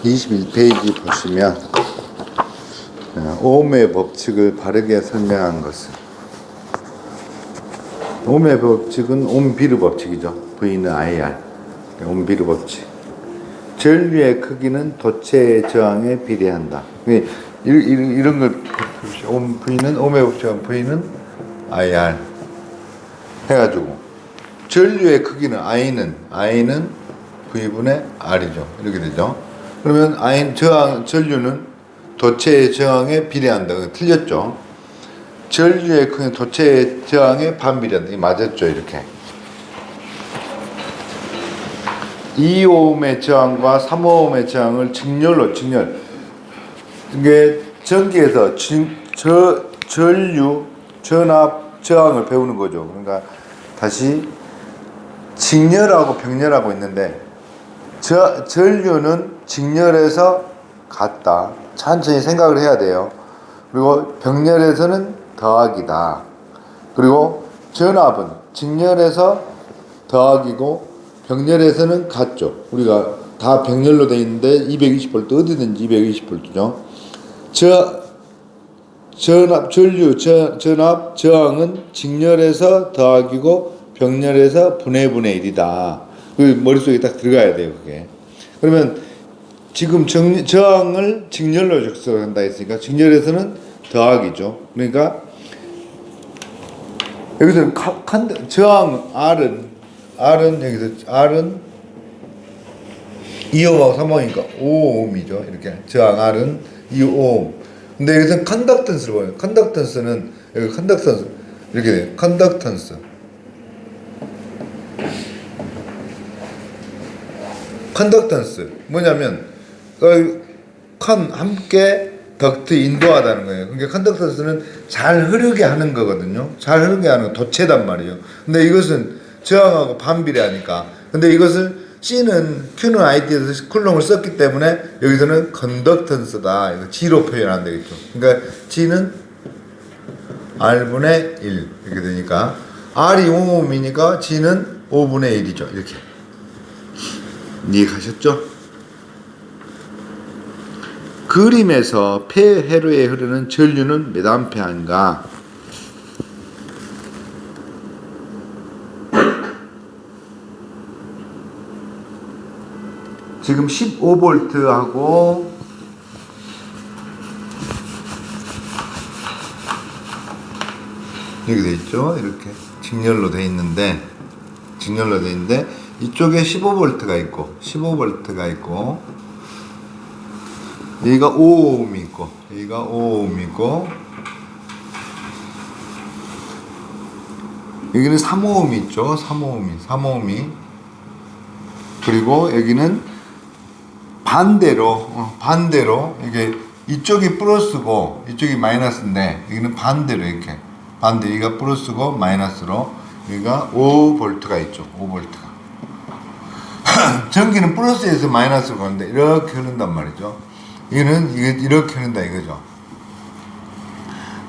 21페이지 보시면 오음의 법칙을 바르게 설명한 것은, 오음의 법칙은 온비례 법칙이죠. V는 IR, 온비례 법칙. 전류의 크기는 도체의 저항에 비례한다. 이런 걸 V는 오음의 법칙은 V는 IR 해가지고 전류의 크기는 I는 V분의 R이죠. 이렇게 되죠. 그러면 전류는 도체의 저항에 비례한다. 틀렸죠. 전류의 크기는 도체의 저항에 반비례한다. 맞았죠. 이렇게 2오음의 저항과 3오음의 저항을 직렬로 이게 전기에서 전류 전압 저항을 배우는 거죠. 그러니까 다시 직렬하고 병렬하고 있는데, 전류는 직렬해서 같다. 천천히 생각을 해야 돼요. 그리고 병렬에서는 더하기다. 그리고 전압은 직렬해서 더하기고 병렬에서는 같죠. 우리가 다 병렬로 되어 있는데 220V 어디든지 220V죠. 전압 저항은 직렬해서 더하기고 병렬해서 분의 1이다. 그 머릿속에 딱 들어가야 돼요, 그게. 그러면 지금 저항을 직렬로 적용한다 했으니까 직렬에서는 더하기죠. 그러니까 여기서 저항 R은 여기서 R은 2ohm하고 3ohm이니까 5ohm이죠. 이렇게 저항 R은 2ohm. 근데 여기서 컨덕턴스를 보여요. 컨덕턴스는 여기 컨덕턴스 이렇게 돼요. 컨덕턴스 뭐냐면 함께 덕트 인도하다는 거예요. 그러니까 컨덕턴스는 잘 흐르게 하는 거거든요. 잘 흐르게 하는 거 도체단 말이에요. 근데 이것은 저항하고 반비례하니까. 근데 이것을 Q는 IT에서 쿨롱을 썼기 때문에 여기서는 컨덕턴스다. 이거 G로 표현하면 되겠죠. 그러니까 G는 R분의 1 이렇게 되니까 R이 5ohm이니까 G는 5분의 1이죠. 이렇게 이해가셨죠? 그림에서 폐회로에 흐르는 전류는 몇 암페어인가? 지금 15V하고 이렇게 돼 있죠. 이렇게 직렬로 돼 있는데 이쪽에 15V가 있고 여기가 5ohm이 있고 여기가 5ohm이고 여기는 3ohm이 있죠. 3ohm이 그리고 여기는 반대로 이게 이쪽이 플러스고 이쪽이 마이너스인데 여기는 반대로 이렇게 여기가 플러스고 마이너스로 여기가 5V가 있죠. 5V가 전기는 플러스에서 마이너스로 가는데 이렇게 흐른단 말이죠. 이거는 이렇게 흐른다 이거죠.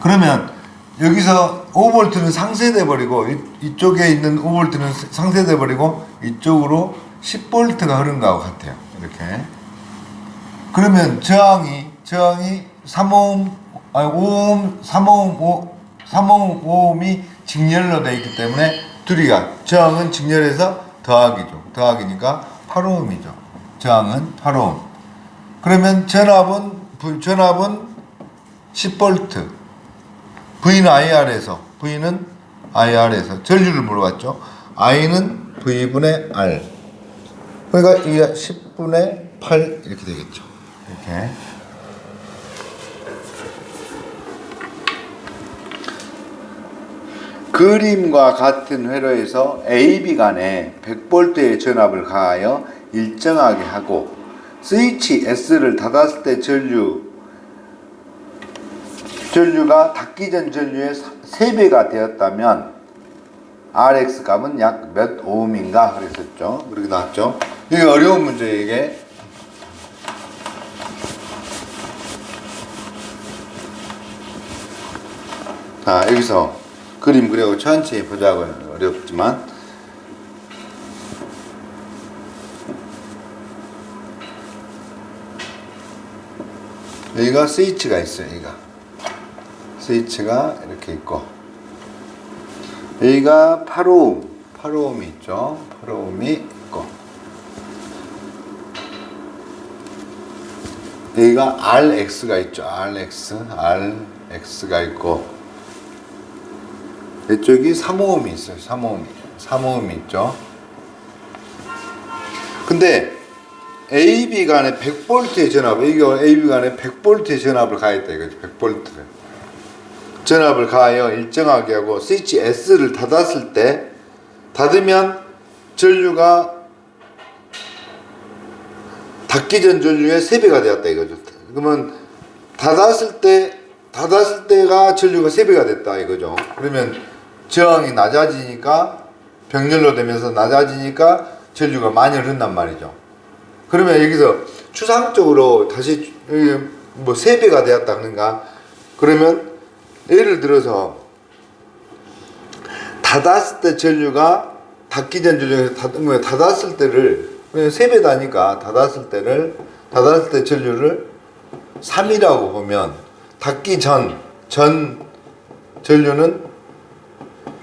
그러면 여기서 5V는 상쇄돼 버리고 이쪽에 있는 5V는 상쇄돼 버리고 이쪽으로 10V가 흐른 거하고 같아요. 이렇게. 그러면 저항이 3ohm, 5ohm이 직렬로 되어 있기 때문에 둘이가 저항은 직렬해서 더하기니까 8ohm이죠. 저항은 8ohm. 그러면 전압은 10V. V는 IR에서 전류를 물어봤죠. I는 V분의 R. 그러니까 이게 10분의 8 이렇게 되겠죠. 이렇게. 그림과 같은 회로에서 A, B 간에 100V의 전압을 가하여 일정하게 하고 스위치 S를 닫았을 때 전류가 닫기 전 전류의 3배가 되었다면 RX 값은 약 몇 ohm인가 그랬었죠. 그렇게 나왔죠. 이게 어려운 문제예요. 이게 여기서 그림 그리고 천천히 보자고요. 어렵지만 여기가 스위치가 있어요. 여기가 스위치가 이렇게 있고, 여기가 8오음이 있죠. 8오음이 있고, 여기가 RX가 있죠. RX가 있고, 이쪽이 3오음이 있어요. 3오음이 있죠. 근데 AB 간에 100V의 전압, 이거 AB 간에 100V의 전압을 가했다 이거죠. 100V를 전압을 가하여 일정하게 하고, 스위치 S를 닫으면 전류가 닫기 전 전류의 3배가 되었다 이거죠. 그러면 닫았을 때가 전류가 3배가 됐다 이거죠. 그러면 저항이 낮아지니까, 병렬로 되면서 낮아지니까 전류가 많이 흐른단 말이죠. 그러면 여기서 추상적으로 다시 뭐 3배가 되었다 그런가? 그러면 예를 들어서 닫았을 때 전류가, 닫기 전 전류에서 닫았을 때를 3배다니까 닫았을 때 전류를 3이라고 보면, 닫기 전 전류는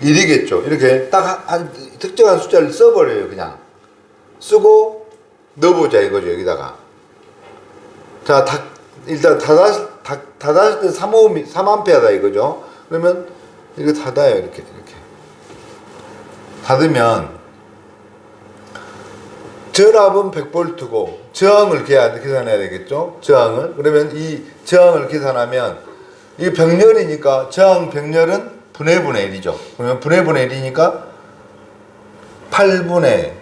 1이겠죠. 이렇게 딱 한 특정한 숫자를 써버려요. 그냥 쓰고 넣어보자 이거죠. 여기다가 자, 일단 닫았을 때 3A다 이거죠. 그러면 이렇게 닫아요. 이렇게 닫으면 전압은 100V고 저항을 계산해야 되겠죠. 저항을. 그러면 이 저항을 계산하면, 이 병렬이니까 저항 병렬은 분의 1이죠. 그러면 분의 1이니까 8분의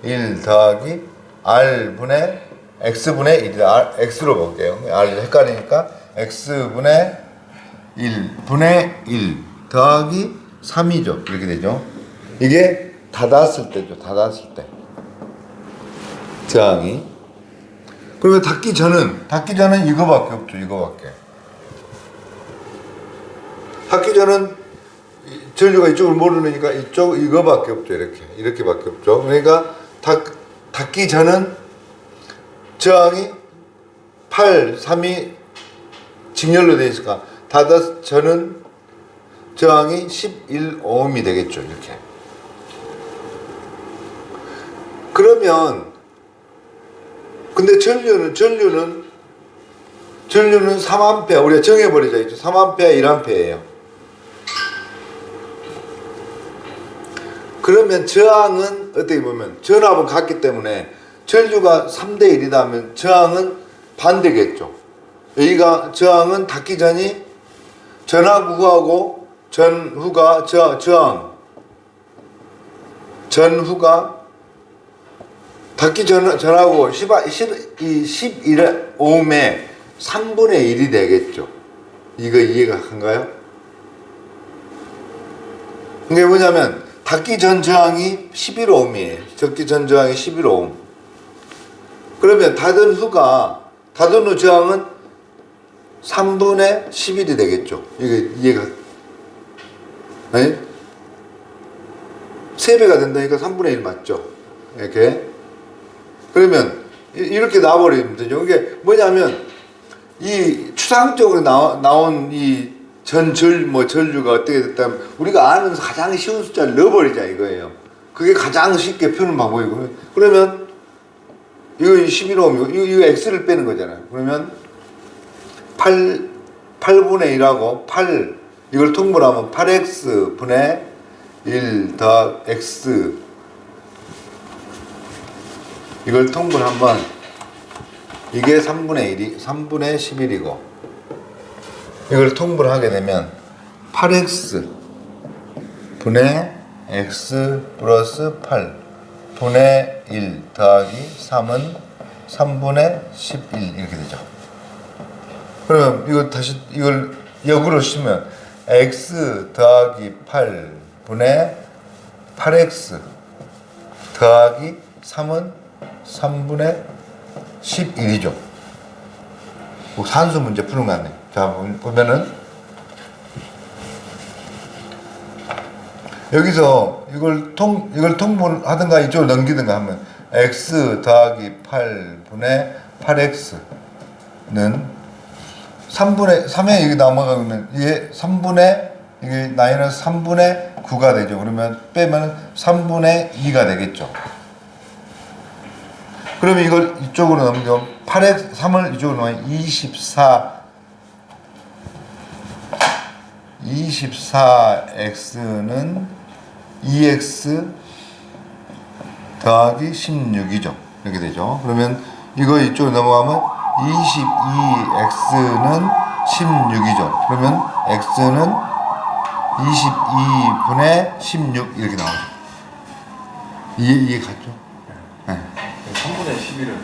1 더하기 R분의 X분의 1이다. X로 볼게요. R 헷갈리니까 X분의 1분의 1 더하기 3이죠. 이렇게 되죠. 이게 닫았을 때죠. 닫았을 때 저항이. 그러면 닫기 전은 이거밖에 없죠. 이거밖에. 닫기 전은 전류가 이쪽을 모르니까 이거밖에 없죠. 이렇게밖에 없죠. 그러니까 닫기 전은 저항이 8, 3이 직렬로 되어 있으니까 닫았을 전은 저항이 11오음이 되겠죠. 이렇게. 그러면 근데 전류는 3A, 우리가 정해버리자 있죠. 3A, 1A예요. 그러면 저항은 어떻게 보면 전압은 같기 때문에 전류가 3대 1이다 하면 저항은 반대겠죠. 여기가 저항은 닫기 전이 전하고 전후가 전후가 닫기 전하고 11오음에 3분의 1이 되겠죠. 이거 이해가 한가요? 이게 뭐냐면 닫기 전 저항이 11오음이에요. 닫기 전 저항이 11오음. 그러면 닫은 후 저항은 3분의 11이 되겠죠. 이게 이해가, 네? 3배가 된다니까 3분의 1 맞죠? 이렇게. 그러면 이렇게 나와버리면 되죠. 이게 뭐냐면 이 추상적으로 나온 이 전류가 어떻게 됐다면 우리가 아는 가장 쉬운 숫자를 넣어버리자 이거예요. 그게 가장 쉽게 푸는 방법이고. 그러면 이거 11오hm, 이거 X를 빼는 거잖아요. 그러면 8분의 1하고 8, 이걸 통분하면 8X 분의 1 더 X, 이걸 통분하면 이게 3분의 11이고, 이걸 통분하게 되면 8X 분의 X 플러스 8 분의 1 더하기 3은 3분의 11 이렇게 되죠. 그럼 이걸 역으로 쓰면 X 더하기 8 분의 8X 더하기 3은 3분의 11이죠. 산수 문제 푸는 거 같네. 자, 보면은 여기서 이걸 통분하든가 이쪽으로 넘기든가 하면 X 더하기 8분의 8X는 3분의 3에 여기 넘어가면 이게 3분의 이게 마이너스 3분의 9가 되죠. 그러면 빼면 3분의 2가 되겠죠. 그러면 이걸 이쪽으로 넘겨 8의 3을 이쪽으로 넣으면 24x는 2x 더하기 16이죠. 이렇게 되죠. 그러면 이거 이쪽으로 넘어가면 22x는 16이죠. 그러면 x는 22분의 16 이렇게 나오죠. 이해 갔죠? 네. 3분의 11은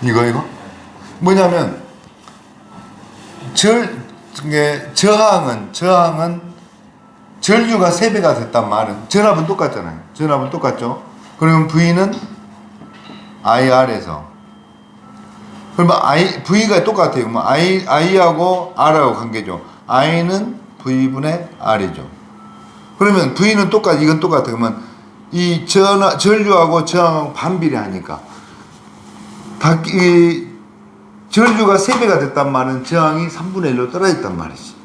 이거 뭐냐면 저항은 전류가 3배가 됐단 말은 전압은 똑같잖아요. 전압은 똑같죠. 그러면 V는 IR에서 그러면 V가 똑같아요. 그러면 I하고 R하고 관계죠. I는 V분의 R이죠. 그러면 V는 이건 똑같아요. 그러면 이 전류하고 저항하고 반비례하니까 이 전류가 3배가 됐단 말은 저항이 3분의 1로 떨어졌단 말이지.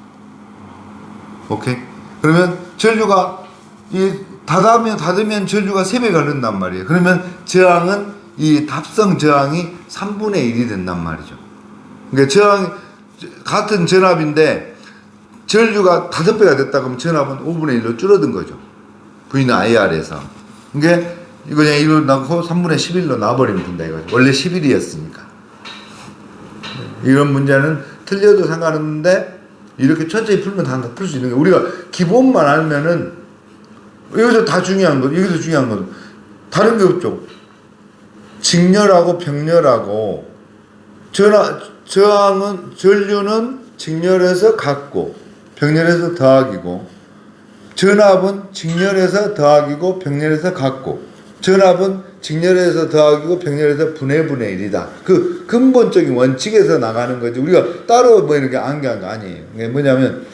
오케이? 그러면 전류가 닫으면 전류가 3배가 흐른단 말이에요. 그러면 저항은 이 답성 저항이 3분의 1이 된단 말이죠. 그러니까 저항이 같은 전압인데 전류가 5배가 됐다 그러면 전압은 5분의 1로 줄어든 거죠. V는 IR에서. 그러니까 그냥 이걸 넣고 3분의 11로 놔버리면 된다 이거죠. 원래 11이었으니까. 이런 문제는 틀려도 상관없는데 이렇게 천천히 풀면 다 풀 수 있는 거예요. 우리가 기본만 알면은 여기서 다 중요한 거, 여기서 중요한 거 다른 게 없죠. 직렬하고 병렬하고 전류는 직렬해서 같고 병렬해서 더하기고 전압은 직렬해서 더하기고 병렬해서 같고 전압은 직렬해서 더하기고 병렬해서 분의 1이다. 그 근본적인 원칙에서 나가는 거지. 우리가 따로 뭐 이렇게 안개한 거 아니에요. 이게 뭐냐면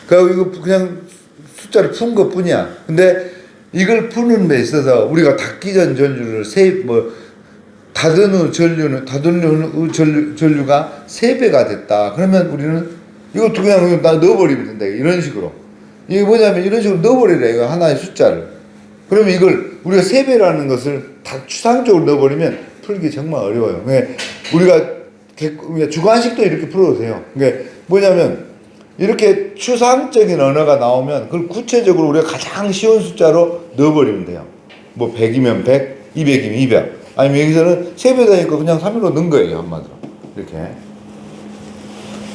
이거 그냥 숫자를 푼 것 뿐이야. 근데 이걸 푸는 데 있어서 우리가 닫기 전 전류를 닫은 후 전류가 3배가 됐다. 그러면 우리는 이것도 그냥 넣어버리면 된다. 이런 식으로. 이게 뭐냐면 이런 식으로 넣어버리래. 이거 하나의 숫자를. 그러면 이걸 우리가 3배라는 것을 다 추상적으로 넣어버리면 풀기 정말 어려워요. 우리가 주관식도 이렇게 풀어도 돼요. 그러니까 뭐냐면 이렇게 추상적인 언어가 나오면 그걸 구체적으로 우리가 가장 쉬운 숫자로 넣어버리면 돼요. 뭐 100이면 100, 200이면 200. 아니면 여기서는 3배다니까 그냥 3으로 넣은 거예요. 한마디로. 이렇게.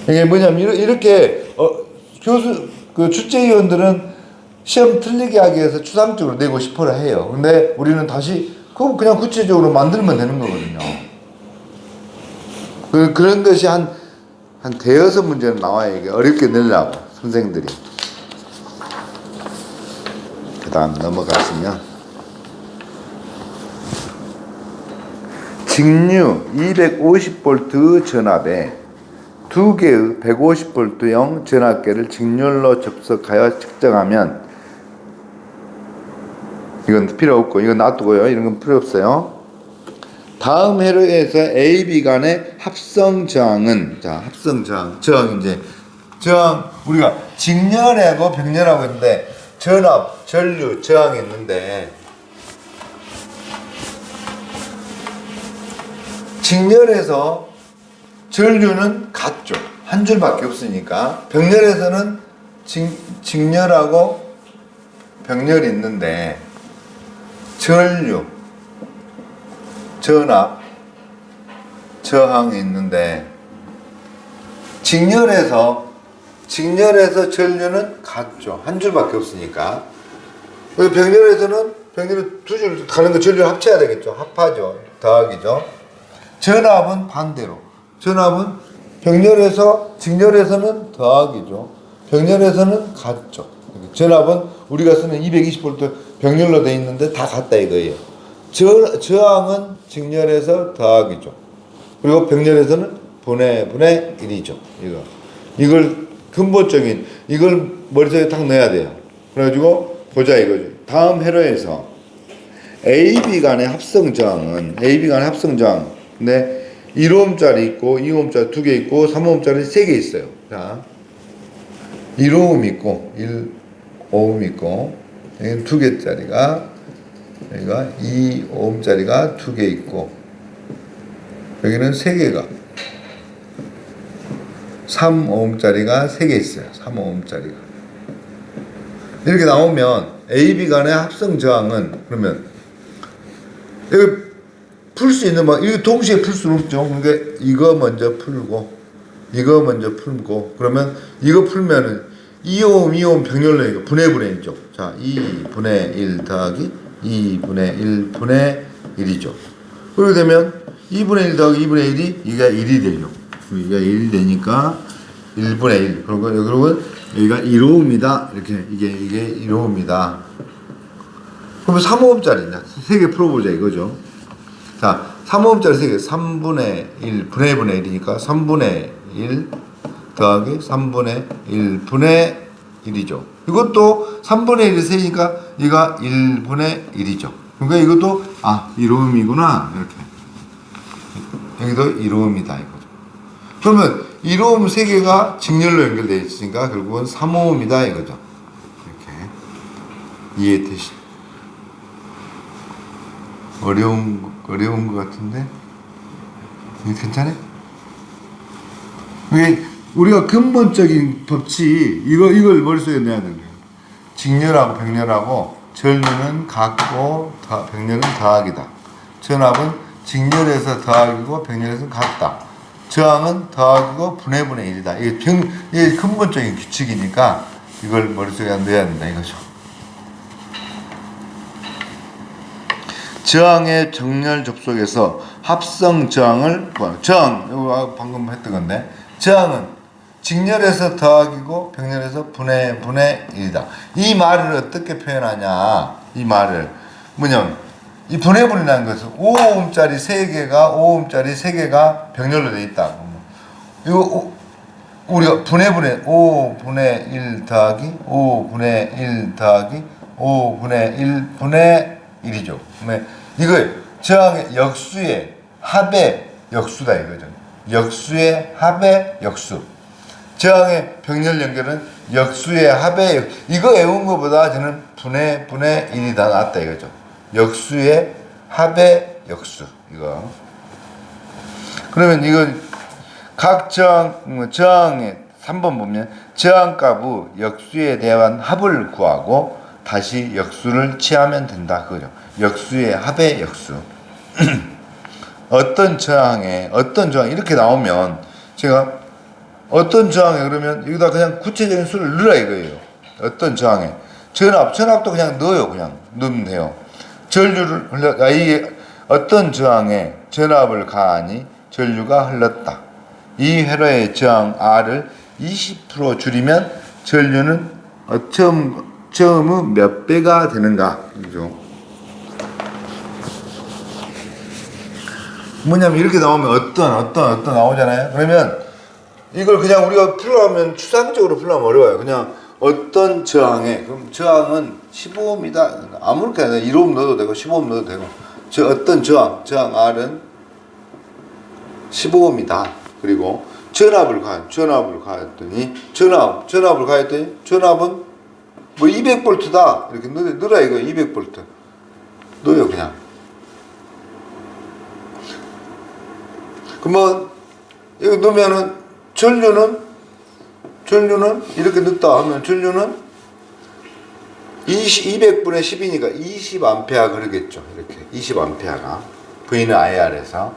이게 뭐냐면 이렇게 출제위원들은 시험 틀리게 하기 위해서 추상적으로 내고 싶어라 해요. 근데 우리는 다시 그냥 구체적으로 만들면 되는 거거든요. 그런 것이 한 대여섯 문제는 나와요. 이게 어렵게 내려고 선생들이. 그 다음 넘어가시면 직류 250V 전압에 2개의 150V형 전압계를 직렬로 접속하여 측정하면 이건 필요 없고 이건 놔두고요. 이런 건 필요 없어요. 다음 회로에서 A, B 간의 합성 저항은 합성 저항 이제 저항 우리가 직렬하고 병렬하고 있는데 전압, 전류, 저항이 있는데 직렬해서 전류는 같죠. 한 줄밖에 없으니까. 병렬에서는 직렬하고 병렬이 있는데 전류, 전압, 저항이 있는데 직렬해서 전류는 같죠. 한 줄밖에 없으니까. 병렬에서는 두 줄 가는 거 전류를 합쳐야 되겠죠. 합하죠. 더하기죠. 전압은 반대로. 전압은 직렬에서는 더하기죠. 병렬에서는 같죠. 전압은 우리가 쓰는 220V 병렬로 되어 있는데 다 같다 이거예요. 저항은 직렬에서 더하기죠. 그리고 병렬에서는 분의 1이죠. 이걸 근본적인 이걸 머릿속에 딱 넣어야 돼요. 그래가지고 보자 이거죠. 다음 회로에서 AB 간의 합성 저항은 근데 1오음짜리 있고 2오음짜리 2개 있고 3오음짜리 3개 있어요. 자, 1오음 있고 1오음 있고 여기는 2개짜리가 여기가 2오음짜리가 2개 있고 여기는 3개가 3오음짜리가 3개 있어요. 3오음짜리가 이렇게 나오면 AB 간의 합성 저항은 그러면 여기 풀 수 있는 뭐 이거 동시에 풀 수는 없죠. 그러니까 이거 먼저 풀고 이거 먼저 풀고 그러면 이거 풀면은 2오음 병렬로 이거 분의 있죠. 자, 2분의 1 더하기 2분의 1분의 1이죠. 그렇게 되면 2분의 1 더하기 2분의 1이 이게 1이 되죠. 이게 1이 되니까 1분의 1. 그리고 여기가 1오음이다. 이렇게 이게 1오음이다. 그러면 3오음짜리 3개 풀어보자 이거죠. 자, 3오음짜리 3개 3분의 1 분의 1이니까 3분의 1 더하기 3분의 1분의 1이죠. 이것도 3분의 1이 3니까 얘가 1분의 1이죠. 그러니까 이것도 1오음이구나 이렇게. 여기도 1오음이다 이거죠. 그러면 1오음 3개가 직렬로 연결되어 있으니까 결국은 3오음이다 이거죠. 이렇게 이해되시? 어려운 것 같은데 이게 괜찮아요? 이게 우리가 근본적인 법칙 이걸 머릿속에 내야 돼요. 직렬하고 병렬하고 전류는 같고 병렬은 더하기다. 전압은 직렬에서 더하기고 병렬에서 같다. 저항은 더하기고 분의 1이다. 이게 근본적인 규칙이니까 이걸 머릿속에 넣어야 된다 이거죠. 저항의 정렬 접속에서 합성 저항을 저항 이거 방금 했던 건데 저항은 직렬에서 더하기고 병렬에서 분의 1이다. 이 말을 어떻게 표현하냐? 이 말을 뭐냐면 이 분의 1이라는 것은 5오음짜리 3개가 병렬로 되어 있다. 이거 우리가 분의 5분의 1 더하기 5분의 1 더하기 5분의 1분의 1이죠. 이거 저항의 역수의 합의 역수다 이거죠. 역수의 합의 역수. 저항의 병렬 연결은 역수의 합의 역수. 이거 외운 것보다 저는 분의 1이 더 낫다 이거죠. 역수의 합의 역수. 이거. 그러면 이건 각 저항의 3번 보면 저항값의 역수에 대한 합을 구하고 다시 역수를 취하면 된다 그거죠. 역수의 합의 역수. 어떤 저항 이렇게 나오면 제가 어떤 저항에 그러면 여기다 그냥 구체적인 수를 넣으라 이거예요. 어떤 저항에 전압도 그냥 넣어요. 그냥 넣으면 돼요. 전류를 이게 어떤 저항에 전압을 가하니 전류가 흘렀다. 이 회로의 저항 R을 20% 줄이면 전류는 처음의 몇 배가 되는가? 그죠? 뭐냐면 이렇게 나오면 어떤 나오잖아요. 그러면 이걸 그냥 우리가 풀려면 추상적으로 풀려면 어려워요. 그냥 어떤 저항에 그럼 저항은 15ohm이다. 아무렇게나 1오hm 넣어도 되고 15ohm 넣어도 되고 어떤 저항 R은 15ohm이다. 그리고 전압을 가했더니 전압은 뭐 200V다 이렇게 넣어라 이거 200V 넣어요 그냥. 그러면 여기 넣으면은 전류는 이렇게 넣다 하면 전류는 200분의 10이니까 20A 그러겠죠. 이렇게 20A가 V는 IR에서.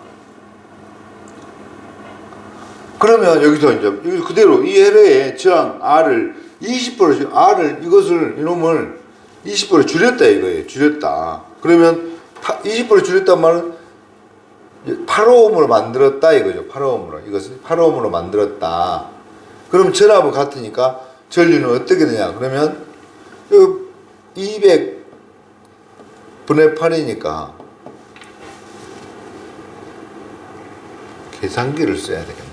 그러면 여기서 이제 그대로 이 회로의 저항 R을 20% 이놈을 20% 줄였다 이거예요. 줄였다. 그러면 20% 줄였단 말은 8ohm으로 만들었다 이거죠. 8ohm으로. 이것을 8ohm으로 만들었다. 그럼 전압은 같으니까 전류는 어떻게 되냐? 그러면 200분의 8이니까 계산기를 써야 되겠네.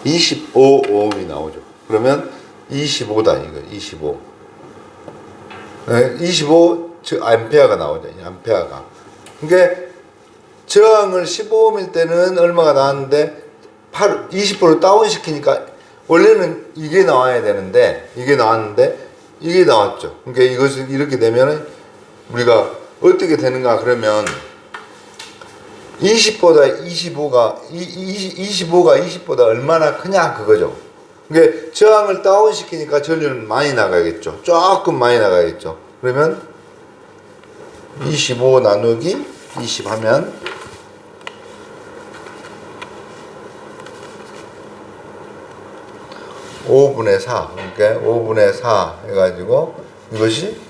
25ohm이 나오죠. 그러면 25다 이거 25. 네, 25 암페어가 나오죠. 암페어가. 그러니까 저항을 15ohm일 때는 얼마가 나왔는데 20% 다운 시키니까 원래는 이게 나와야 되는데 이게 나왔는데 이게 나왔죠. 그러니까 이것을 이렇게 되면은 우리가 어떻게 되는가 그러면 20보다 25가 20보다 얼마나 크냐 그거죠. 그러니까 저항을 다운 시키니까 전류는 많이 나가겠죠. 조금 많이 나가겠죠. 그러면 25 나누기 20 하면 5분의 4 그러니까 5분의 4 해가지고 이것이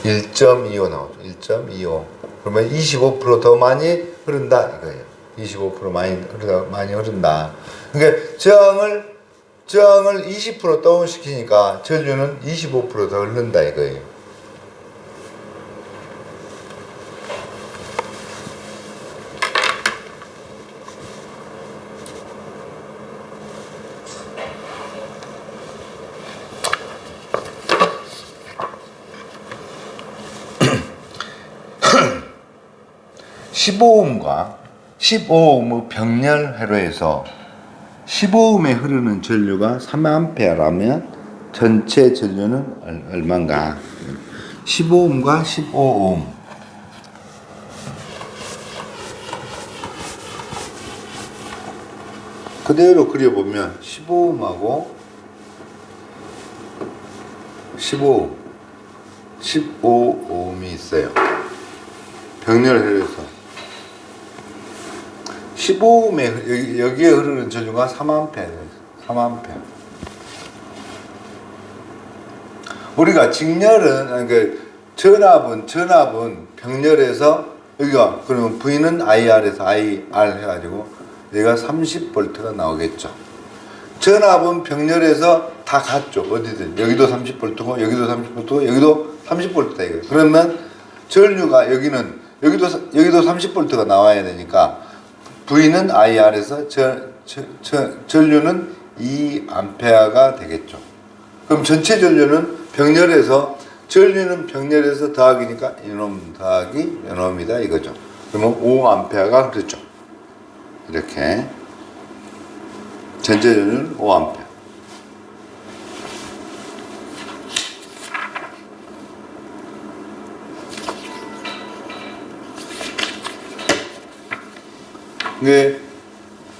1.25 나오죠. 1.25 그러면 25% 더 많이 흐른다 이거예요. 25% 많이 흐른다. 그러니까 저항을 20% 다운 시키니까 전류는 25% 더 흐른다 이거예요. (15ohm과) 15ohm 병렬 회로에서 15ohm에 흐르는 전류가 3A라면 전체 전류는 얼마인가? 15ohm과 15ohm 그대로 그려보면 15ohm하고 15ohm이 있어요. 병렬 회로에서 15ohm에 여기에 흐르는 전류가 3A예요. 3A. 우리가 직렬은 그러니까 전압은 병렬에서 여기가 그러면 V는 IR에서 IR 해가지고 여기가 30V가 나오겠죠. 전압은 병렬에서 다 같죠. 어디든 여기도 30V고 여기도 30V고 여기도 30V다 이거예요. 그러면 전류가 여기도 30V가 나와야 되니까 V는 IR에서 전류는 2A가 되겠죠. 그럼 전체 전류는 전류는 병렬에서 더하기니까 이놈 더하기 이놈이다 이거죠. 그러면 5A가 그렇죠. 이렇게 전체 전류는 5A.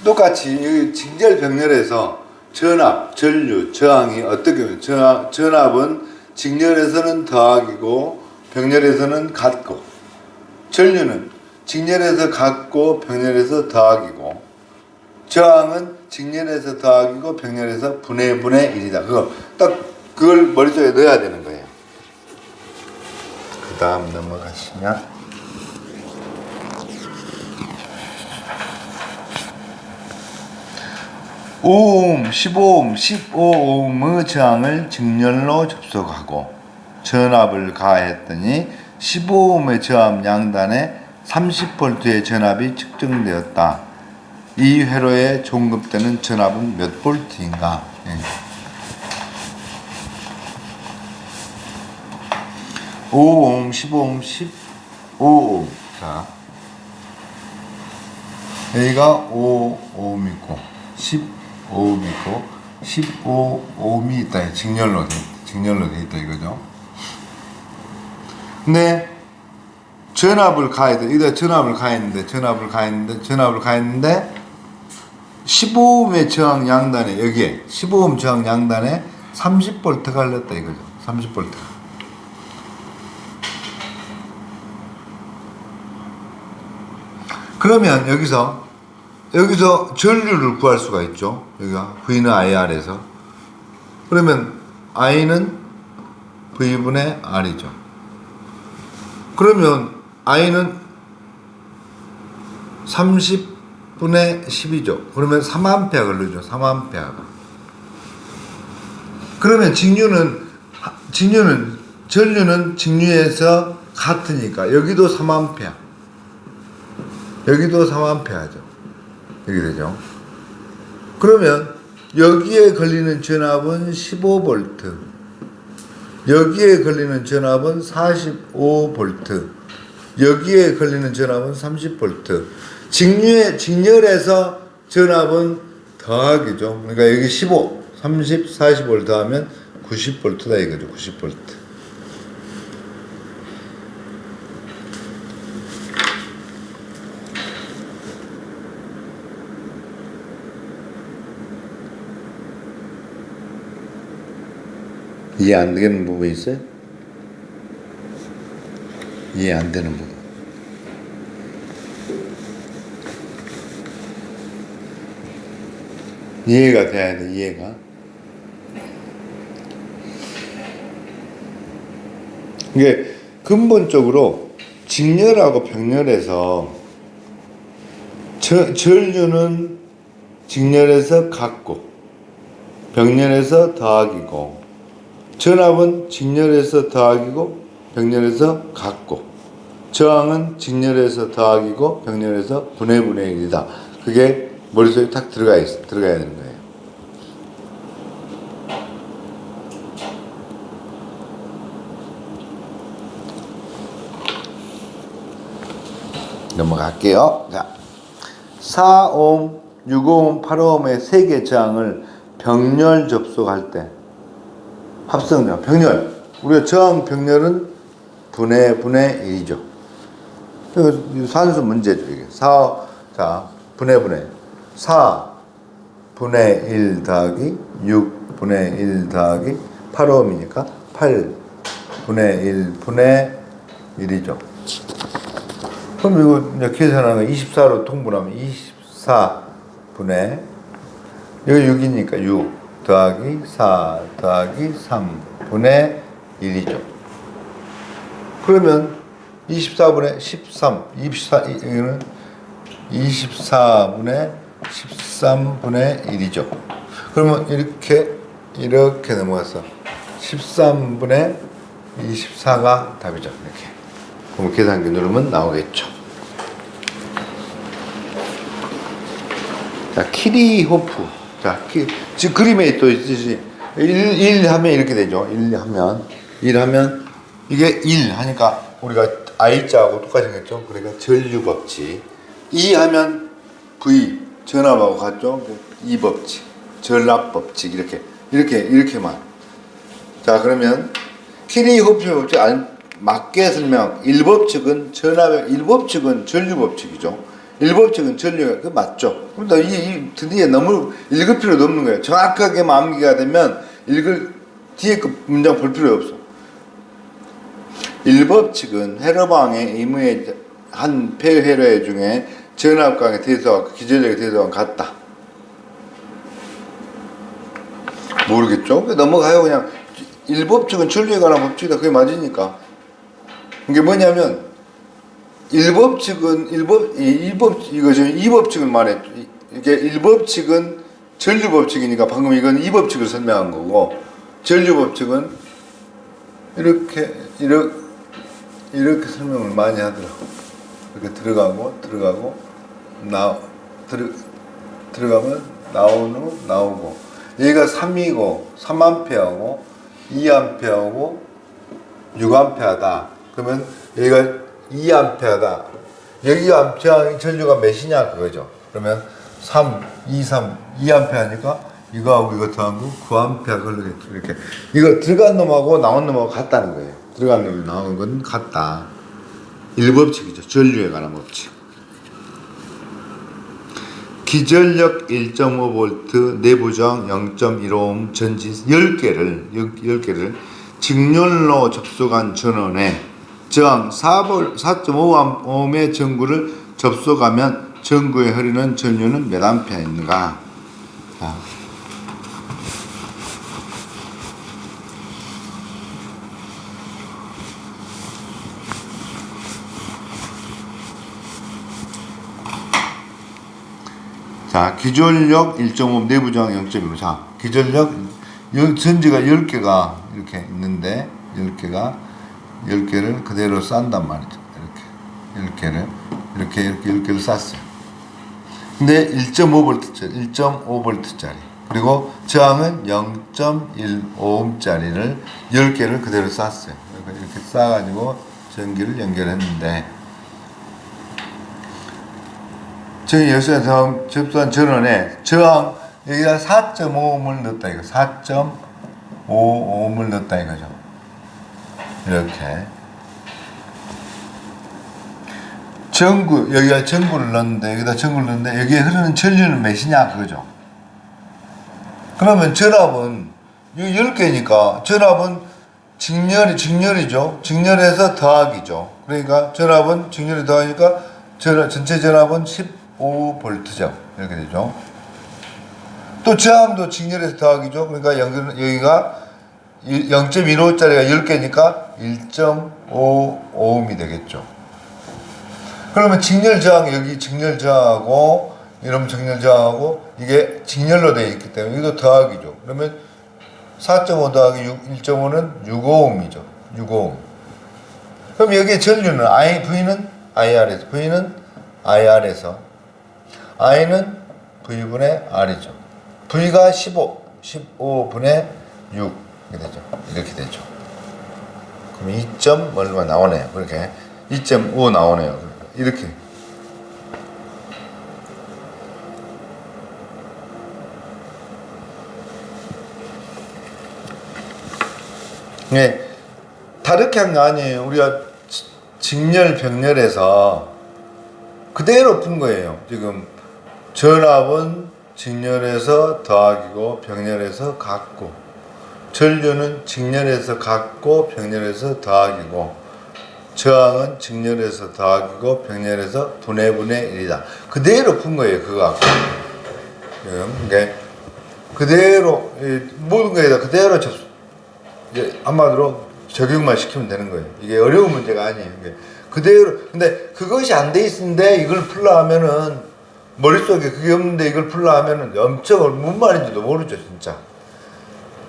똑같이 직렬 병렬에서 전압, 전류, 저항이 어떻게 전압은 직렬에서는 더하기고 병렬에서는 같고 전류는 직렬에서 같고 병렬에서 더하기고 저항은 직렬에서 더하기고 병렬에서 분의 1이다. 그걸 머릿속에 넣어야 되는 거예요. 그 다음 넘어가시면 5ohm, 15ohm, 15ohm의 저항을 직렬로 접속하고 전압을 가했더니 15ohm의 저압 양단에 30V의 전압이 측정되었다. 이 회로에 공급되는 전압은 몇 볼트인가? 5ohm, 15ohm, 15ohm. 자, 여기가 5ohm 있고 15ohm 있고 15ohm이 있다. 직렬로 돼 있다 이거죠. 근데 전압을 가야 돼. 여기다 전압을 가했는데 15ohm의 저항 양단에 여기에 15ohm 저항 양단에 30V가 흘렀다 이거죠. 30V. 그러면 여기서 전류를 구할 수가 있죠. 여기가 V는 IR에서. 그러면 I는 V분의 R이죠. 그러면 I는 30분의 10이죠. 그러면 3A가 흐르죠. 3A가. 그러면 전류는 직류에서 같으니까 여기도 3A. 여기도 3A죠. 이렇게 되죠. 그러면 여기에 걸리는 전압은 15V, 여기에 걸리는 전압은 45V, 여기에 걸리는 전압은 30V. 직렬에서 전압은 더하기죠. 그러니까 여기 15, 30, 45를 더하면 90V다 이거죠. 90V. 이해 안 되는 부분 있어요? 이해 안 되는 부분. 이해가 돼야 돼, 이해가. 이게 근본적으로 직렬하고 병렬에서 전류는 직렬에서 같고 병렬에서 더하기고, 전압은 직렬에서 더하기고 병렬에서 같고, 저항은 직렬에서 더하기고 병렬에서 분의 1이다. 그게 머릿속에 딱 들어가야 되는 거예요. 넘어갈게요. 자, 4옴, 6옴, 8옴의 세 개 저항을 병렬 접속할 때 합성력, 병렬. 우리가 저항 병렬은 분의 1이죠. 이거 산수 문제죠, 이게. 자, 분의. 4분의 1 더하기 6분의 1 더하기 8옴이니까 8분의 1분의 1이죠. 그럼 이거 이제 계산하는 거 24로 통분하면 24분의, 여기 6이니까 6 더하기 4 더하기 3분의 1이죠. 그러면 24분의 13, 이거는 24분의 13분의 1이죠. 그러면 이렇게 넘어가서 13분의 24가 답이죠. 이렇게. 그럼 계산기 누르면 나오겠죠. 자, 키리호프. 자, 지금 그림에 또 있듯이 1 하면 이렇게 되죠. 1 하면 이게 1 하니까 우리가 I자하고 똑같이 생겼죠. 그러니까 전류법칙. 2 하면 V, 전압하고 같죠. 이 법칙, 전압법칙. 이렇게만. 자, 그러면 키리호프 법칙 맞게 설명. 1법칙은 전압의 1법칙은 전류법칙이죠. 1법칙은 전류가 그 맞죠. 그런데 드디어 너무 읽을 필요도 없는 거예요. 정확하게 암기가 되면 뒤에 그 문장 볼 필요 없어. 1법칙은 회로방의 의무의 한 폐회로회 중에 전압광의 대소와 기전력의 대소와 같다. 모르겠죠? 넘어가요. 그냥 1법칙은 전류에 관한 법칙이다. 그게 맞으니까. 이게 뭐냐면 1법칙은 이거 지금 2법칙을 말했죠. 이게 1법칙은 전류법칙이니까 방금 이건 2법칙을 설명한 거고, 전류법칙은 이렇게 설명을 많이 하더라고. 이렇게 들어가면 나오고, 얘가 3이고 3A하고 2A하고 6A다. 그러면 얘가 2A다. 여기가 전류가 몇이냐 그거죠. 그러면 2A 이거하고 이거 더한 거 9A 걸리겠죠. 이렇게. 이거 들어간 놈하고 나온 놈하고 같다는 거예요. 들어간 놈이 나온 건 같다. 1법칙이죠. 전류에 관한 법칙. 기전력 1.5V, 내부저항 0.15옴 전지 10개를 직렬로 접속한 전원에 저항 4.5옴의 전구를 접속하면 전구에 흐르는 전류는 몇 암페어인가? 자, 기전력 1.5, 내부저항 0.15. 자, 기전력, 전지가 10개가 이렇게 있는데, 10개를 그대로 싼단 말이죠. 이렇게 10개를 쌌어요. 근데 1.5V짜리, 1.5V짜리. 그리고 저항은 0.15ohm짜리를 10개를 그대로 쐈어요. 이렇게 쏴가지고 전기를 연결했는데, 저희 열쇠 접수한 전원에 저항, 여기다 4.5ohm을 넣었다 이거. 4.5ohm을 넣었다 이거죠. 이렇게. 전구, 여기다 전구를 넣었는데, 여기에 흐르는 전류는 몇이냐, 그거죠. 그러면 전압은, 이거 10개니까, 전압은 직렬이죠. 직렬해서 더하기죠. 그러니까 전압은 직렬이 더하니까, 전체 전압은 15V죠. 이렇게 되죠. 또 저항도 직렬해서 더하기죠. 그러니까 여기가 0.15짜리가 10개니까 1.5ohm이 되겠죠. 그러면 직렬 저항, 여기 직렬 저항하고 이러면 직렬 저항하고 이게 직렬로 되어 있기 때문에 이것도 더하기죠. 그러면 4.5 더하기 1.5는 6ohm이죠. 6ohm. 그럼 여기에 전류는 V는 IR에서, V는 IR에서, I는 V분의 R이죠. V가 15분의 6 이렇게 되죠. 이렇게 되죠. 그럼 2점 얼마 나오네요. 그렇게 2.5 나오네요. 이렇게. 네, 다르게 한 거 아니에요. 우리가 직렬 병렬에서 그대로 푼 거예요. 지금 전압은 직렬해서 더하기고 병렬해서 같고, 전류는 직렬해서 같고 병렬해서 더하기고, 저항은 직렬해서 더하기고 병렬해서 분의 1이다. 그대로 푼 거예요. 그거 갖고. 그러니까 그대로 모든 거에다 그대로 이제 한마디로 적용만 시키면 되는 거예요. 이게 어려운 문제가 아니에요. 그대로. 근데 그것이 안 돼 있는데 이걸 풀라 하면은 머릿속에 그게 없는데 이걸 풀라 하면은 엄청 뭔 말인지도 모르죠, 진짜.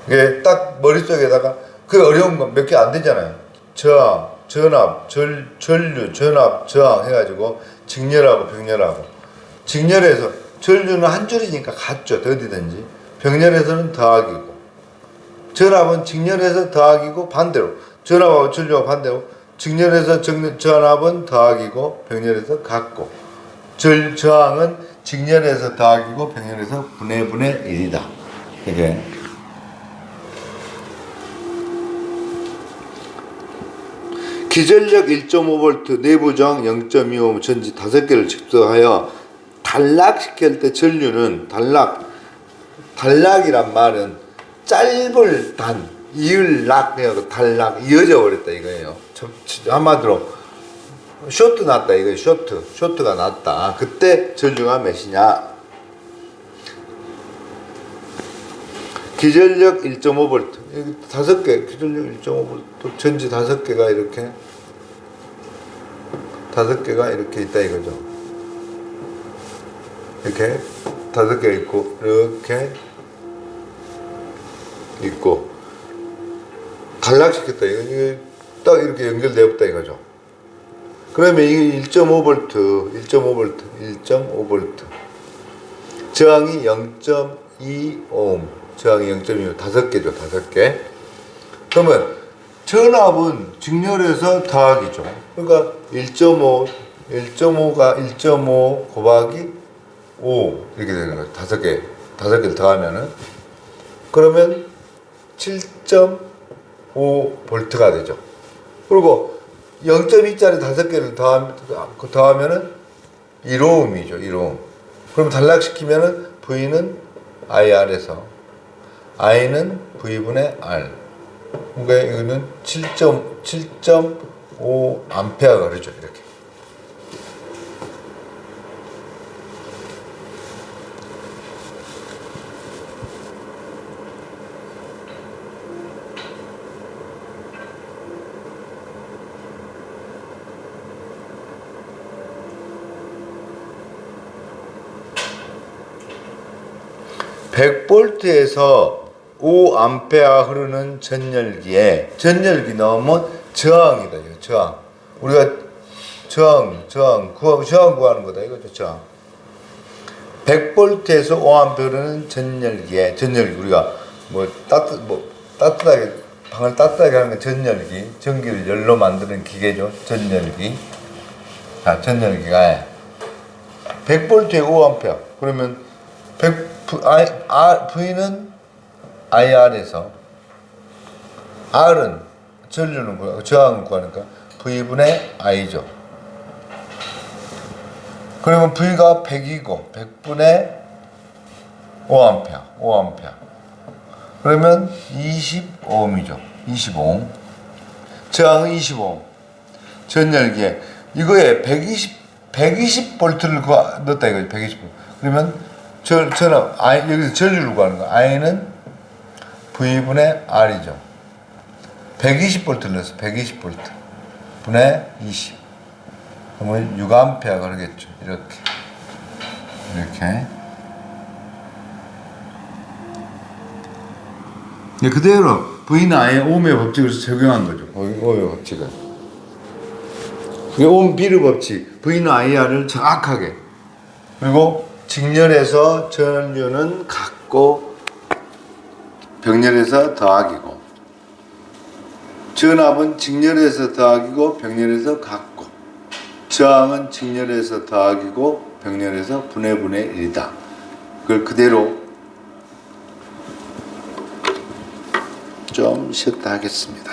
이게 딱 머릿속에다가 그 어려운 건 몇 개 안 되잖아요. 저항, 전압, 전류, 전압, 저항 해가지고 직렬하고 병렬하고. 직렬해서 전류는 한 줄이니까 같죠, 어디든지. 병렬해서는 더하기고. 전압은 직렬해서 더하기고 반대로. 전압하고 전류하고 반대로. 직렬해서 전압은 더하기고 병렬해서 같고. 저항은 직렬해서 더하기고 병렬해서 분의 1이다. 이게. 기전력 1.5V, 내부 저항 0.25ohm 전지 5개를 집수하여 단락시킬 때 전류는 단락이란 말은 짧을 단, 이을락, 단락, 이어져 버렸다 이거예요. 한마디로 쇼트 났다 이거예요. 쇼트가 났다. 그때 전류가 몇이냐? 기전력 1.5V, 여기 5개, 기전력 1.5V, 전지 5개가 이렇게 5개가 이렇게 있다 이거죠. 이렇게 5개 있고, 이렇게 있고, 단락시켰다. 이거 딱 이렇게 연결되었다 이거죠. 그러면 이게 1.5V. 저항이 0.2ohm. 저항이 0.25, 5개죠, 5개. 그러면 전압은 직렬해서 더하기죠. 그러니까 1.5가 1.5 곱하기 5 이렇게 되는 거죠. 5개를 더하면은. 그러면 7.5V가 되죠. 그리고 0.2짜리 5개를 더하면은 1ohm이죠, 1ohm. 그럼 단락시키면은 V는 IR에서, I는 V분의 R. 그러니까 이거는 7.5 암페어가 그러죠, 이렇게. (100V)에서 5A 흐르는 전열기에 전열기 넣으면 저항이다. 이거 저항. 우리가 저항 구하는 거다. 이거죠, 저항. 100V에서 5A는 전열기에, 전열기 우리가 따뜻하게 방을 따뜻하게 하는 게 전열기, 전기를 열로 만드는 기계죠. 전열기. 자, 전열기가 100V에 5A. 그러면 V는 IR에서 R은 전류는 저항을 구하니까 V분의 I죠. 그러면 V가 100이고 100분의 5A. 그러면 25ohm이죠. 25ohm. 저항은 25ohm. 전열기에 이거에 120V를 넣었다 이거죠. 120V. 그러면 저는 여기서 전류를 구하는 거. I는 V분의 R이죠. 120V를 넣었어. 120V 분의 20. 그러면 6A가 그러겠죠. 이렇게. 그대로 V는 아예 ohm의 법칙을 적용한 거죠. ohm의 법칙을. 그게 오hm 비례 법칙. V는 IR을 정확하게. 그리고 직렬에서 전류는 같고 병렬에서 더하기고, 전압은 직렬에서 더하기고 병렬에서 같고, 저항은 직렬에서 더하기고 병렬에서 분의 1이다. 그걸 그대로 좀 쉬었다 하겠습니다.